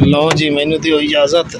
लो जी मैनू तो इजाजत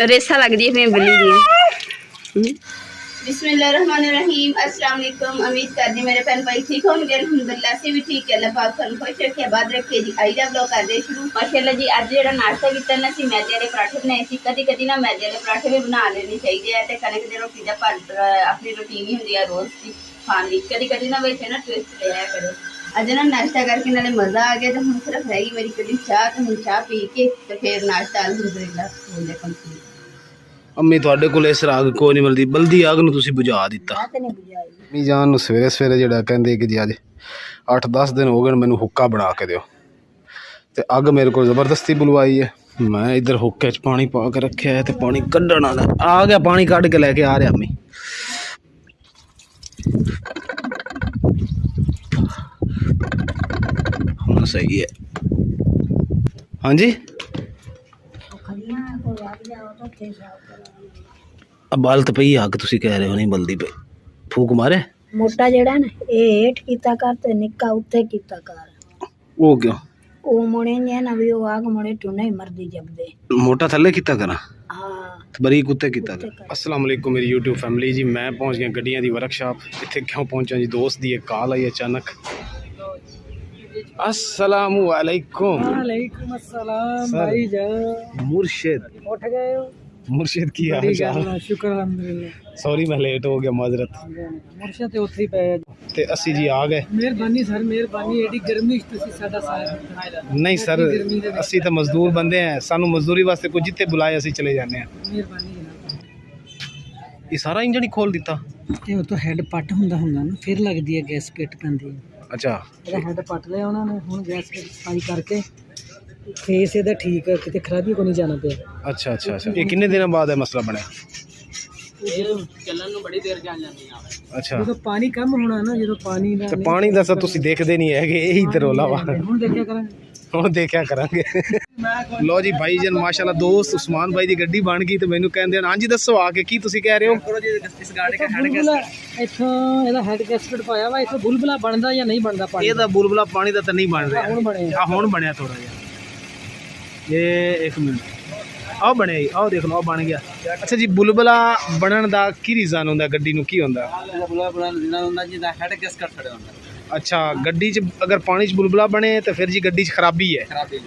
रेसा लगती है बिल्ली दी। बिस्मिल्लाहिर्रहमानिर्रहीम। अस्सलाम वालेकुम। उम्मीद करती मेरे भैन भाई ठीक होंगे। अल्हम्दुलिल्लाह से भी ठीक है। अल्लाह पाक ਤੁਹਾਨੂੰ खुश रखे बाद रखे जी। आई दा ब्लॉग कर दे शुरू। माशाअल्लाह जी ਅੱਜ ਜਿਹੜਾ ਨਾਸ਼ਤਾ ਕੀਤਾ ਨਾ ਸੀ ਮੈਦੇ ਵਾਲੇ ਪਰਾਠੇ ਬਣਾਏ ਸੀ। ਕਦੀ ਕਦੀ ਨਾ ਮੈਦੇ ਵਾਲੇ ਪਰਾਠੇ ਵੀ ਬਣਾ ਲੈਣੇ ਚਾਹੀਦੇ ਆ ਤੇ ਕਣਕ ਦੀ ਰੋਟੀ ਦਾ ਆਪਣੀ ਰੁਟੀਨ ਹੀ ਹੁੰਦੀ ਆ ਰੋਜ਼ ਦੀ ਖਾਣ ਦੀ। ਕਦੀ ਕਦੀ ਨਾ ਵਿੱਚ ਨਾ ਟਵਿਸਟ ਲਿਆ ਕਰੋ। ਅੱਜ ਨਾ ਨਾਸ਼ਤਾ ਕਰਕੇ ਨਾਲੇ ਮਜ਼ਾ ਆ ਗਿਆ ਤੇ ਹੁਣ ਸਿਰਫ ਰਹਿ ਗਈ ਮੇਰੀ ਕਦੀ ਚਾਹ ਤੇ ਹੁਣ ਚਾਹ ਪੀ ਕੇ ਤੇ ਫਿਰ ਨਾਸ਼ਤਾ ਅਲਹਮਦੁਲਿल्लाह ਹੋ ਗਿਆ ਕੰਪਲੀਟ। अम्मी तुहाडे कोल इस राग कोई नहीं मिलती बल्दी आग नूं तुसीं बुझा दिता। अम्मी जान नूं सवेरे सवेरे जिहड़ा कहंदे कि जी अज 8-10 दिन हो गए मैनूं हुक्का बना के दिओ ते अग मेरे को जबरदस्ती बुलवाई है। मैं इधर हुक्के च पानी पा के रखिया है ते पानी कड्ढण आला आ गया। पानी कढ के लैके आ रहा अम्मी। हुण सही है। हाँ जी बल तो पई अग तुसीं कह रहे हो नहीं बल्दी पई फूक मारे मोटा जेड़ा ना ये हेठ कीता कर ते निक्का उत्ते कीता कर। वो क्यों ओ मुड़े ने ना भी ओ आग मुड़े टू नहीं मरदी जबदे मोटा थल्ले कीता करा हां ते बरीक उत्ते कीता कर। अस्सलाम वालेकुम मेरी YouTube फैमिली जी। मैं पहुंच गया गड्डियां दी वर्कशॉप। इत्थे क्यों पहुंचा जी दोस्त दी एक कॉल आई अचानक। अस्सलाम वालेकुम। वालेकुम अस्सलाम भाई जान। मुर्शिद उठ गए हो? मुर्शिद की हाल चाल? शुक्र अल्हम्दुलिल्लाह। सॉरी मैं लेट हो गया माजरत मुर्शिद ते उत्थे ही पे ते अस्सी जी आ गए। मेहरबानी सर मेहरबानी। एडी गर्मी च तुसी साडा साथ नहीं सर अस्सी तो मजदूर बंदे हैं सानू मजदूरी वास्ते कोई जिथे बुलाए असी चले जाने हैं। मेहरबानी जनाब। ये सारा इंजन ही खोल दिता ते ਉਹ ਤੋਂ ਹੈਡ ਪੱਟ ਹੁੰਦਾ ਨਾ ਫਿਰ ਲੱਗਦੀ ਹੈ ਗੈਸ ਪਿੱਟ ਪੈਂਦੀ ਹੈ। अच्छा ਇਹਦਾ ਹੈਡ ਪੱਟ ਲਿਆ ਉਹਨਾਂ ਨੇ ਹੁਣ ਗੈਸ ਸਫਾਈ ਕਰਕੇ ਫੇਸ ਇਹਦਾ ਠੀਕ ਹੈ ਕਿਤੇ ਖਰਾਬੀ ਕੋ ਨਹੀਂ ਜਾਣਾ ਪਿਆ। अच्छा अच्छा अच्छा ये किन्ने दिन बाद है मसला बनया? ਚੱਲਣ ਨੂੰ ਬੜੀ ਦੇਰ ਜਾਣ ਜਾਂਦੀ ਆ। अच्छा ਜਦੋਂ ਪਾਣੀ ਕਮ ਹੋਣਾ ਨਾ ਜਦੋਂ ਪਾਣੀ ਦਾ ਤੇ ਪਾਣੀ ਦਾ ਸਰ ਤੁਸੀਂ ਦੇਖਦੇ ਨਹੀਂ ਹੈਗੇ ਇਹੀ ਤੇ ਰੋਲਾ ਵਾ। ਹੁਣ ਦੇਖਿਆ ਕਰਾਂਗੇ ਹੁਣ ਦੇਖਿਆ ਕਰਾਂਗੇ। ਲੋ ਜੀ ਭਾਈ ਜਨ ਮਾਸ਼ਾਅੱਲਾ ਦੋਸਤ ਉਸਮਾਨ ਭਾਈ ਦੀ ਗੱਡੀ ਬਣ ਗਈ ਤੇ ਮੈਨੂੰ ਕਹਿੰਦੇ ਹਨ ਹਾਂਜੀ ਦੱਸੋ ਆ ਕੇ ਕੀ ਤੁਸੀਂ ਕਹਿ ਰਹੇ ਹੋ? ਇਸ ਗਾੜੀ ਦਾ ਹੈਡ ਗੈਸਕਟ ਇੱਥੋਂ ਇਹਦਾ ਹੈਡ ਗੈਸਕਟ ਪਾਇਆ ਵਾ ਇੱਥੋਂ ਬੁਲਬੁਲਾ ਬਣਦਾ ਜਾਂ ਨਹੀਂ ਬਣਦਾ ਪਾਣੀ? ਇਹਦਾ ਬੁਲਬੁਲਾ ਪਾਣੀ ਦਾ ਤਾਂ ਨਹੀਂ ਬਣ ਰਿਹਾ। ਹੁਣ ਬਣਿਆ ਆ ਹੁਣ ਬਣਿਆ ਥੋੜਾ ਜਿਹਾ। ਇਹ ਇੱਕ ਮਿੰਟ ਆ ਬਣਿਆ ਜੀ ਆਹ ਦੇਖ ਲਓ ਆ ਬਣ ਗਿਆ। ਅੱਛਾ ਜੀ ਬੁਲਬੁਲਾ ਬਣਨ ਦਾ ਕੀ ਰੀਜ਼ਨ ਹੁੰਦਾ ਗੱਡੀ ਨੂੰ ਕੀ ਹੁੰਦਾ? ਬੁਲਬੁਲਾ ਬਣਨ ਦਾ ਹੁੰਦਾ ਜਿਹਦਾ ਹੈਡ ਗੈਸਕਟ ਖੜਿਆ ਹੁੰਦਾ। अच्छा गड्डी च अगर पानी च बुलबुला बने तो फिर जी गड्डी च खराबी है।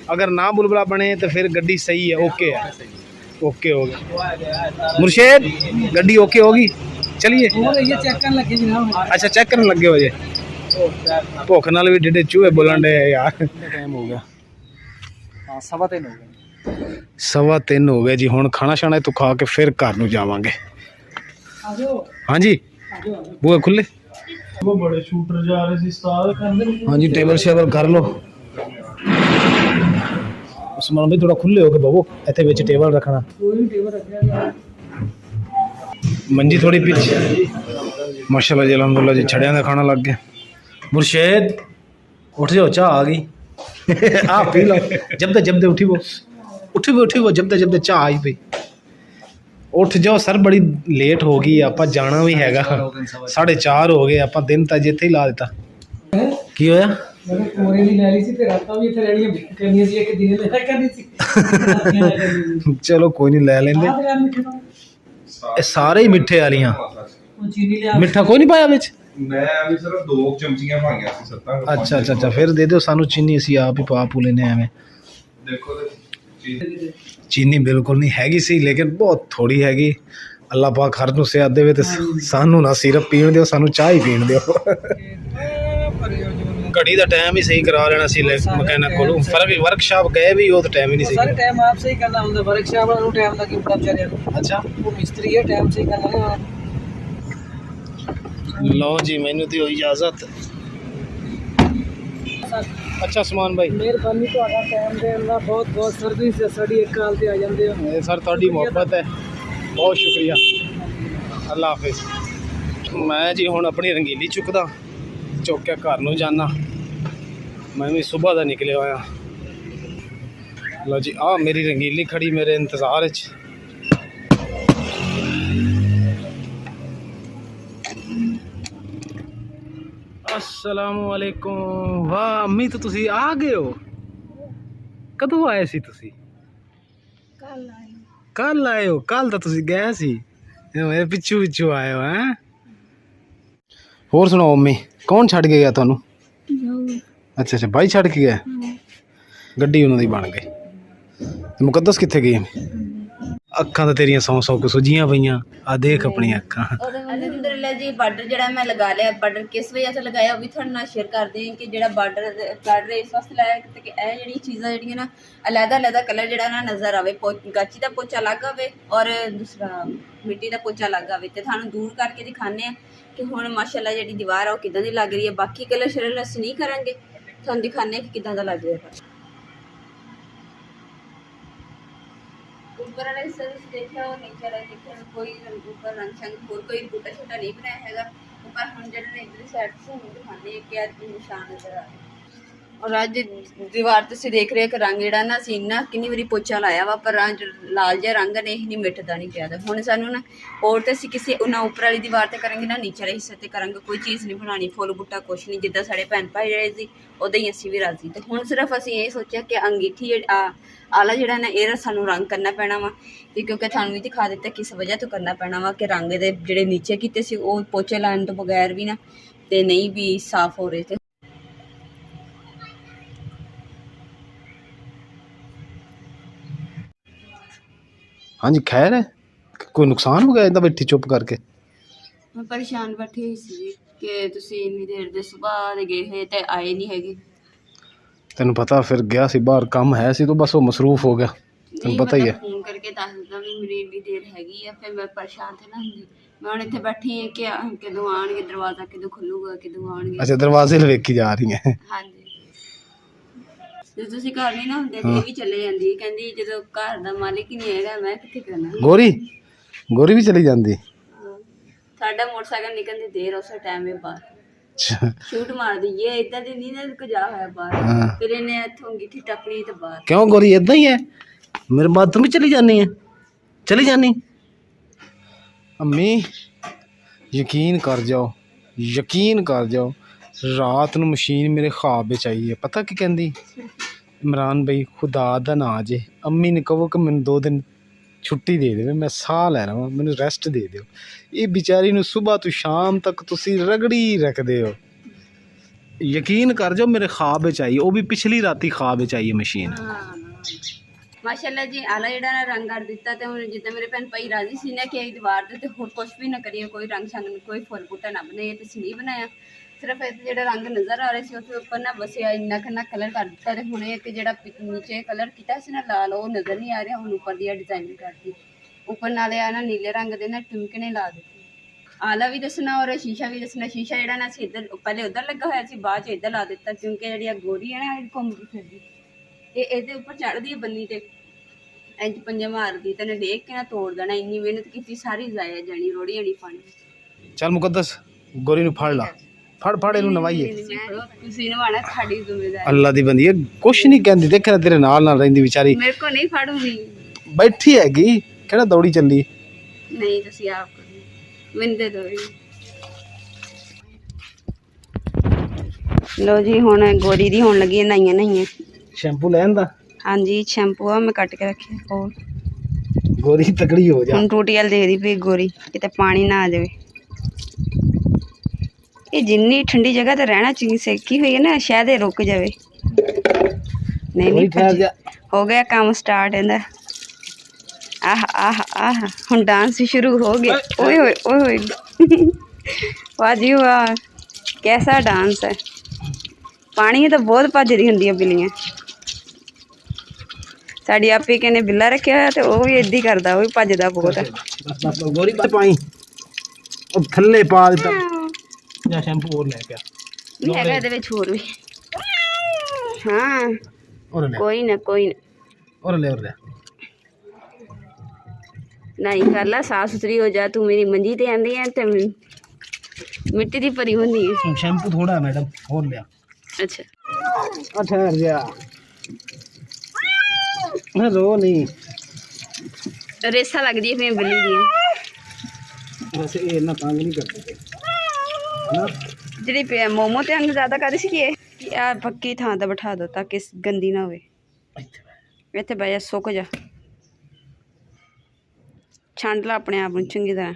अगर ना बुलबुला बने तो फिर गड्डी सही है ओके है। ओके हो गया मुर्शेद गड्डी ओके होगी। चलिए ये चेक करने लगे जनाब। अच्छा चेक करने लगे हो जे भुख नाल भी डेडे चूहे बोलन डे यार। टाइम हो गया हाँ 3:15 हो गए। 3:15 हो गए जी। हुण खाना शाना तो खा के फिर घर नूं जावांगे। हाँ जी बूहे खुले वो बड़े शूटर जा रहे थे स्टार करने। हाँ जी टेबल शेबल कर लो उस्मान भाई थोड़ा खुले हो के बवो इत्थे विच टेबल रखना मंजी थोड़ी पीछे माशाल्लाह जी अल्हम्दुलिल्लाह जी छड़ियां दा खाना लग गया। मुर्शेद उठ जाओ चाह आ गई आप पी लो जब उठी वो जब चाह आई पई उठ जाओ सर बड़ी लेट हो गई आप जाना भी हैगा 4:30 हो गए आप दिन तो जिथे ही ला दिता की होया? कोरे भी ले ली सी ते रातां भी इत्थे रहणियां करनियां सी कि दिन ले करनी सी। चलो कोई नहीं ले लेंदे ये सारे ही मिठे वालियां चीनी लिया मिठा कोई नहीं पाया विच? मैं अभी सिर्फ 2 चमचियां पाईयां सी सत्ता। अच्छा अच्छा अच्छा फिर दे दो सानू चीनी असी आप ही पा पू लेने एवें। देखो चीनी बिल्कुल नहीं हैगी सी लेकिन बहुत थोड़ी हैगी। अल्लाह पाक हर नूं सेहत देवे ते सानू ना सिरप पीण दिओ सानू चाह ही पीण दिओ। घड़ी दा टाइम ही सही करा लेना सी मैकेनिक कोलों फर्क वर्कशॉप गए भी हो तो टाइम ही नहीं सारे सही। टाइम आप सही करना हुंदा वर्कशॉप वाला टाइम दा की पता बेचारे नूं। अच्छा वो मिस्त्री है टाइम सही करना। लो जी मैनू दिओ इजाजत। अच्छा समान भाई मेहरबानी ਤੁਹਾਡਾ ਟਾਈਮ ਦੇਣ ਦਾ ਬਹੁਤ ਬਹੁਤ ਸਰਵਿਸ ਸਾਡੀ ਇੱਕ ਕਾਲ ਤੇ ਆ ਜਾਂਦੇ ਹੋ। ये सर थोड़ी मोहब्बत है बहुत शुक्रिया अल्लाह हाफिज। मैं जी हुण अपनी रंगीली चुकदा चुक के घर नूं जाना। मैं भी सुबह दा निकले होया। लो जी आ मेरी रंगीली खड़ी मेरे इंतज़ार च। ਅਸਲਾਮੁਅਲੈकुम ਵਾਹ ਅੰਮੀ ਤਾਂ ਤੁਸੀਂ ਆ ਗਏ ਹੋ ਕਦੋਂ ਆਏ ਸੀ ਤੁਸੀਂ ਕੱਲ ਆਏ ਹੋ ਕੱਲ ਤਾਂ ਤੁਸੀਂ ਗਏ ਸੀ ਮੇਰੇ ਪਿੱਛੂ ਪਿੱਛੂ ਆਏ ਹੋ ਹੈ ਹੋਰ ਸੁਣਾਓ ਅੰਮੀ ਕੌਣ ਛੱਡ ਕੇ ਗਿਆ ਤੁਹਾਨੂੰ ਅੱਛਾ ਅੱਛਾ ਬਾਈ ਛੱਡ ਕੇ ਗਿਆ ਗੱਡੀ ਉਹਨਾਂ ਦੀ ਬਣ ਗਈ ਤੇ ਮੁਕੱਦਸ ਕਿੱਥੇ ਗਈ ਅੱਖਾਂ ਤਾਂ ਤੇਰੀਆਂ ਸੌ ਸੌ ਕੇ ਸੁੱਜੀਆਂ ਪਈਆਂ ਆ ਦੇਖ ਆਪਣੀਆਂ ਅੱਖਾਂ ਅਲਹਮਦੁਲਿਲਾ ਜੀ ਬਾਰਡਰ ਜਿਹੜਾ ਮੈਂ ਲਗਾ ਲਿਆ ਬਾਰਡਰ ਕਿਸ ਵਜ੍ਹਾ ਤੋਂ ਲਗਾਇਆ ਉਹ ਵੀ ਤੁਹਾਡੇ ਨਾਲ ਸ਼ੇਅਰ ਕਰਦੇ ਹਾਂ ਕਿ ਜਿਹੜਾ ਬਾਰਡਰ ਇਸ ਵਾਸਤੇ ਲਾਇਆ ਕਿ ਇਹ ਜਿਹੜੀ ਚੀਜ਼ਾਂ ਜਿਹੜੀਆਂ ਨਾ ਅਲੱਗ ਕਲਰ ਜਿਹੜਾ ਨਾ ਨਜ਼ਰ ਆਵੇ ਗਾਚੀ ਦਾ ਪੋਚਾ ਅਲੱਗ ਆਵੇ ਔਰ ਦੂਸਰਾ ਮਿੱਟੀ ਦਾ ਪੋਚਾ ਅਲੱਗ ਆਵੇ ਤੇ ਤੁਹਾਨੂੰ ਦੂਰ ਕਰਕੇ ਦਿਖਾਉਂਦੇ ਆ ਕਿ ਹੁਣ ਮਾਸ਼ਾਅੱਲਾ ਜਿਹੜੀ ਦੀਵਾਰ ਆ ਉਹ ਕਿੱਦਾਂ ਦੀ ਲੱਗ ਰਹੀ ਹੈ ਬਾਕੀ ਕਲਰ ਸ਼ਰਲ ਅਸੀਂ ਨਹੀਂ ਕਰਾਂਗੇ ਤੁਹਾਨੂੰ ਦਿਖਾਉਂਦੇ ਕਿ ਕਿੱਦਾਂ ਦਾ ਲੱਗ ਰਿਹਾ ऊपर वाले हिस्से से देखा और नीचे वाले देखा कोई ऊपर रंग शंग और कोई बूटा छोटा नहीं बनाया हैगा ऊपर हम जड़े इधर साइड से हम दिखाने क्या निशान नजर आ रहे और आज दीवार ते से देख रहे कि रंग जेड़ा ना सी ना कितनी बारी पोचा लाया वा पर लाल जिहा रंग ने नहीं मिटदा नहीं पिया हुण सानू ना और ते असीं किसी ना ऊपर वाली दीवार ते करांगे ना नीचे वाले हिस्से ते करांगे कोई चीज़ नहीं बनानी फुल बूटा कुछ नहीं जिद्दां साडे भैन भाई रहे सी उदां ही असीं भी राजी ते हुण सिर्फ असीं ये सोचिया कि अंगीठी आला ਜਿਹੜਾ ਨਾ ਇਹ ਸਾਨੂੰ ਰੰਗ ਕਰਨਾ ਪੈਣਾ ਵਾ ਤੇ ਕਿਉਂਕਿ ਤੁਹਾਨੂੰ ਵੀ ਦਿਖਾ ਦਿੱਤਾ ਕਿਸ ਵਜ੍ਹਾ ਤੋਂ ਕਰਨਾ ਪੈਣਾ ਵਾ ਕਿ ਰੰਗ ਦੇ ਜਿਹੜੇ ਨੀਚੇ ਕੀਤੇ ਸੀ ਉਹ ਪੋਚੇ ਲਾਉਣ ਤੋਂ ਬਗੈਰ ਵੀ ਨਾ ਤੇ ਨਹੀਂ ਵੀ ਸਾਫ਼ ਹੋ ਰਹੇ ਤੇ ਹਾਂਜੀ ਖੈਰ ਹੈ ਕੋਈ ਨੁਕਸਾਨ ਹੋ ਗਿਆ ਇਹਦਾ ਬੈਠੀ ਚੁੱਪ ਕਰਕੇ ਮੈਂ ਪਰੇਸ਼ਾਨ ਬੈਠੀ ਹੋਈ ਸੀ ਕਿ ਤੁਸੀਂ ਇੰਨੀ ਦੇਰ ਦੇ ਸੁਬਾਹ ਦੇ ਗਏ ਹੋਏ ਤੇ ਆਏ ਨਹੀਂ ਹੈਗੇ ਤੈਨੂੰ ਪਤਾ ਫਿਰ ਗਿਆ ਸੀ ਬਾਹਰ ਕੰਮ ਹੈ ਸੀ ਤਾਂ ਬਸ ਉਹ ਮਸਰੂਫ ਹੋ ਗਿਆ ਤੈਨੂੰ ਪਤਾ ਹੀ ਹੈ ਫੋਨ ਕਰਕੇ ਦੱਸ ਦਿੰਦਾ ਵੀ ਮੇਰੀ ਇੰਨੀ ਦੇਰ ਹੈਗੀ ਆ ਫਿਰ ਮੈਂ ਪਰੇਸ਼ਾਨ ਤੇ ਨਾ ਹੁੰਦੀ ਮੈਂ ਹੁਣ ਇੱਥੇ ਬੈਠੀ ਹਾਂ ਕਿ ਕਦੋਂ ਆਉਣਗੇ ਦਰਵਾਜ਼ਾ ਕਦੋਂ ਖੁੱਲੂਗਾ ਕਦੋਂ ਆਉਣਗੇ ਅੱਛਾ ਦਰਵਾਜ਼ੇ ਵੇਖੀ ਜਾ ਰਹੀ ਹੈ ਹਾਂਜੀ ਜੇ ਤੁਸੀਂ ਘਰ ਨਹੀਂ ਨਾ ਹੁੰਦੇ ਤੇ ਇਹ ਵੀ ਚਲੇ ਜਾਂਦੀ ਕਹਿੰਦੀ ਜਦੋਂ ਘਰ ਦਾ ਮਾਲਿਕ ਹੀ ਨਹੀਂ ਹੈਗਾ ਮੈਂ ਕਿੱਥੇ ਕਰਨਾ ਗੋਰੀ ਵੀ ਚਲੀ ਜਾਂਦੀ ਸਾਡਾ ਮੋਟਰਸਾਈਕਲ ਨਿਕਲਣ ਦੀ ਦੇਰ ਉਸੇ ਟਾਈਮ ਹੀ ਬਾਹਰ ਅੱਛਾ ਸ਼ੂਟ ਮਾਰ ਦਈਏ ਇਦਾਂ ਦੀ ਨਹੀਂ ਨਾ ਕੁਝਾ ਹੋਇਆ ਬਾਹਰ ਫਿਰ ਇਹਨੇ ਇੱਥੋਂ ਗਿੱਠੀ ਟੱਪਣੀ ਤੇ ਬਾਹਰ ਕਿਉਂ ਗੋਰੀ ਇਦਾਂ ਹੀ ਹੈ ਮੇਰੇ ਬਾਅਦ ਤੂੰ ਵੀ ਚਲੀ ਜਾਨੀ ਹੈ ਚਲੀ ਜਾਨੀ ਅੰਮੀ ਯਕੀਨ ਕਰ ਜਾਓ ਰਾਤ ਨੂੰ ਮਸ਼ੀਨ ਮੇਰੇ ख्वाब ਵਿੱਚ ਆਈ ਹੈ ਪਤਾ ਕੀ ਕਹਿੰਦੀ ਇਮਰਾਨ ਬਈ ਖੁਦਾ ਦਾ ਨਾਂ ਜੇ ਅੰਮੀ ਨੇ ਕਹੋ ਕਿ ਮੈਨੂੰ 2 ਦਿਨ ਛੁੱਟੀ ਦੇ ਦੇਵੇ ਮੈਂ ਸਾਹ ਲੈ ਰਹਾ ਮੈਨੂੰ ਰੈਸਟ ਦੇ ਦਿਓ ਇਹ ਵਿਚਾਰੀ ਨੂੰ ਸਵੇਰ ਤੋਂ ਸ਼ਾਮ ਤੱਕ ਤੁਸੀਂ ਰਗੜੀ ਰੱਖਦੇ ਹੋ ਯਕੀਨ ਕਰ ਜਾਓ ਮੇਰੇ ख्वाब ਵਿੱਚ ਆਈ ਉਹ ਵੀ ਪਿਛਲੀ ਰਾਤੀ ख्वाब ਵਿੱਚ ਆਈ ਹੈ ਮਸ਼ੀਨ ਮਾਸ਼ਾਅੱਲਾ ਜੀ ਆਲਾ ਜਿਹੜਾ ਨਾ ਰੰਗ ਕਰ ਦਿੱਤਾ ਤੇ ਹੁਣ ਜਿੱਦਾਂ ਮੇਰੇ ਭੈਣ ਭਾਈ ਰਾਜੀ ਸੀ ਨਾ ਕਿ ਇਹ ਦੀਵਾਰ ਦੇ ਤੇ ਹੋਰ ਕੁਝ ਵੀ ਨਾ ਕਰੀਏ ਕੋਈ ਰੰਗ ਸ਼ੰਗ ਕੋਈ ਫੁੱਲ ਬੂਟਾ ਨਾ ਬਣਾਈਏ ਤੇ ਅਸੀਂ ਨਹੀਂ ਬਣਾਇਆ ਸਿਰਫ ਇਹ ਜਿਹੜਾ ਰੰਗ ਨਜ਼ਰ ਆ ਰਿਹਾ ਸੀ ਉਹਦੇ ਉੱਪਰ ਨਾ ਬਸਿਆ ਇੰਨਾ ਕੁ ਨਾ ਕਲਰ ਕਰ ਦਿੱਤਾ ਤੇ ਹੁਣ ਇੱਕ ਜਿਹੜਾ ਨੀਚੇ ਕਲਰ ਕੀਤਾ ਸੀ ਨਾ ਲਾਲ ਉਹ ਨਜ਼ਰ ਨਹੀਂ ਆ ਰਿਹਾ ਹੁਣ ਉੱਪਰ ਦੀ ਡਿਜ਼ਾਈਨਿੰਗ ਕਰਤੀ ਉੱਪਰ ਨਾਲੇ ਆ ਨਾ ਨੀਲੇ ਰੰਗ ਦੇ ਨਾ ਟਿਮਕਣੇ ਲਾ ਦਿੱਤੇ ਆਲਾ ਵੀ ਦੱਸਣਾ ਔਰ ਸ਼ੀਸ਼ਾ ਵੀ ਦੱਸਣਾ ਸ਼ੀਸ਼ਾ ਜਿਹੜਾ ਨਾ ਸੀ ਇੱਧਰ ਪਹਿਲੇ ਉੱਧਰ ਲੱਗਾ ਹੋਇਆ ਸੀ ਬਾਅਦ 'ਚ ਇੱਧਰ ਲਾ ਦਿੱਤਾ ਕਿਉਂਕਿ ਜਿਹੜੀ ਆ ਗੋਰੀ ਹੈ ਨਾ ਘੁੰਮਦੀ ਫਿਰਦੀ ਇਹ ਇਹਦੇ ਉੱਪਰ ਚੜ੍ਹਦੀ ਹੈ ਬੰਨੀ ਤੇ ਇੰਜ ਪੰਜੇ ਮਾਰਦੀ ਤੇ ਨੇ ਦੇਖ ਕੇ ਨਾ ਤੋੜ ਦੇਣਾ ਇੰਨੀ ਮਿਹਨਤ ਕੀਤੀ ਸਾਰੀ ਜ਼ਾਇਆ ਜਾਣੀ ਰੋੜੀ ਜਾਣੀ ਪਾਣੀ ਚੱਲ ਮੁਕੱਦਸ ਗੋਰੀ ਨੂੰ ਫੜ ਲਾ ਫੜ ਇਹਨੂੰ ਨਵਾਈਏ ਤੁਸੀਂ ਨਵਾਣਾ ਤੁਹਾਡੀ ਜ਼ਿੰਮੇਵਾਰੀ ਅੱਲਾ ਦੀ ਬੰਦੀ ਹੈ ਕੁਛ ਨਹੀਂ ਕਹਿੰਦੀ ਦੇਖ ਨਾ ਤੇਰੇ ਨਾਲ ਰਹਿੰਦੀ ਵਿਚਾਰੀ ਮੇਰੇ ਕੋ ਨਹੀਂ ਫੜੂਗੀ ਬੈਠੀ ਹੈਗੀ ਕਿਹੜਾ ਦੌੜੀ ਚੱਲੀ ਨਹੀਂ ਤੁਸੀਂ ਆਪ ਕਰੋ ਮੈਨੂੰ ਦੇ ਦਿਓ ਲੋ ਜੀ ਹੁਣ ਗੋਰੀ ਦੀ ਹੋਣ ਲੱਗੀ ਨਾਈਆਂ ਸ਼ੈਂਪੂ ਲੈਣ ਦਾ ਹਾਂਜੀ ਸ਼ੈਂਪੂ ਆ ਮੈਂ ਕੱਟ ਕੇ ਰੱਖਿਆ ਹੋਰ ਗੋਰੀ ਤਕੜੀ ਹੋ ਜਾ ਹੁਣ ਟੂਟੀ ਵਾਲ ਦੇਖਦੀ ਪਈ ਗੋਰੀ ਕਿਤੇ ਪਾਣੀ ਨਾ ਆ ਜਾਵੇ ਇਹ ਜਿੰਨੀ ਠੰਡੀ ਜਗ੍ਹਾ ਤੇ ਰਹਿਣਾ ਚਾਹੀਦੀ ਸੇਕੀ ਹੋਈ ਹੈ ਨਾ ਸ਼ਾਇਦ ਇਹ ਰੁਕ ਜਾਵੇ ਨਹੀਂ ਹੋ ਗਿਆ ਕੰਮ ਸਟਾਰਟ ਇਹਦਾ ਆਹ ਹੁਣ ਡਾਂਸ ਸ਼ੁਰੂ ਹੋ ਗਿਆ ਓਏ ਹੋਏ ਵਾਹ ਜੀ ਵਾਹ ਕੈਸਾ ਡਾਂਸ ਹੈ ਪਾਣੀ ਤਾਂ ਬਹੁਤ ਭੱਜਦੀ ਹੁੰਦੀ ਹੈ ਬਿੱਲੀਆਂ ਸਾਡੀ ਆਪੇ ਕਹਿੰਦੇ ਬਿੱਲਾ ਰੱਖਿਆ ਹੋਇਆ ਤੇ ਉਹ ਵੀ ਏਦਾਂ ਹੀ ਕਰਦਾ ਉਹ ਵੀ ਭੱਜਦਾ ਬਹੁਤ ਬਸ ਗੋਰੀ ਤੇ ਪਾਈ ਉਹ ਥੱਲੇ ਪਾ ਦਿੱਤਾ ਜਾਂ ਸ਼ੈਂਪੂ ਹੋਰ ਲੈ ਪਿਆ ਨਹੀਂ ਹੈਗਾ ਇਹਦੇ ਵਿੱਚ ਹੋਰ ਵੀ ਹਾਂ ਹੋਰ ਲੈ ਕੋਈ ਨਾ ਹੋਰ ਲੈ ਨਹੀਂ ਕਰ ਲਾ ਸਾਫ ਸੁਥਰੀ ਹੋ ਜਾ ਤੂੰ ਮੇਰੀ ਮੰਜੀ ਤੇ ਆਂਦੀ ਹੈ ਤੇ ਮਿੱਟੀ ਦੀ ਭਰੀ ਹੁੰਦੀ ਹੈ ਸ਼ੈਂਪੂ ਥੋੜਾ ਹੈ ਮੈਡਮ ਹੋਰ ਲਿਆ ਅੱਛਾ ਠਹਿਰ ਜਾ ਰੋ ਨਹੀਂ ਰੇਸਾਂ ਲੱਗਦੀ ਹੈ ਬਿੱਲੀ ਦੀਆਂ ਵੈਸੇ ਇਹ ਇੰਨਾ ਤੰਗ ਨਹੀਂ ਕਰਦੇ ਨਾ ਜਿਹੜੀ ਮੋਮੋ ਤੇ ਅੰਗ ਜ਼ਿਆਦਾ ਕਰਦੀ ਸੀ ਕਿ ਆ ਪੱਕੀ ਥਾਂ ਤੇ ਬਿਠਾ ਦੋ ਤਾਂ ਕਿ ਗੰਦੀ ਨਾ ਹੋਵੇ ਇੱਥੇ ਬਹਿ ਜਾ ਸੁੱਕ ਜਾ ਛੰਡ ਲਾ ਆਪਣੇ ਆਪ ਨੂੰ ਚੰਗੀ ਤਰ੍ਹਾਂ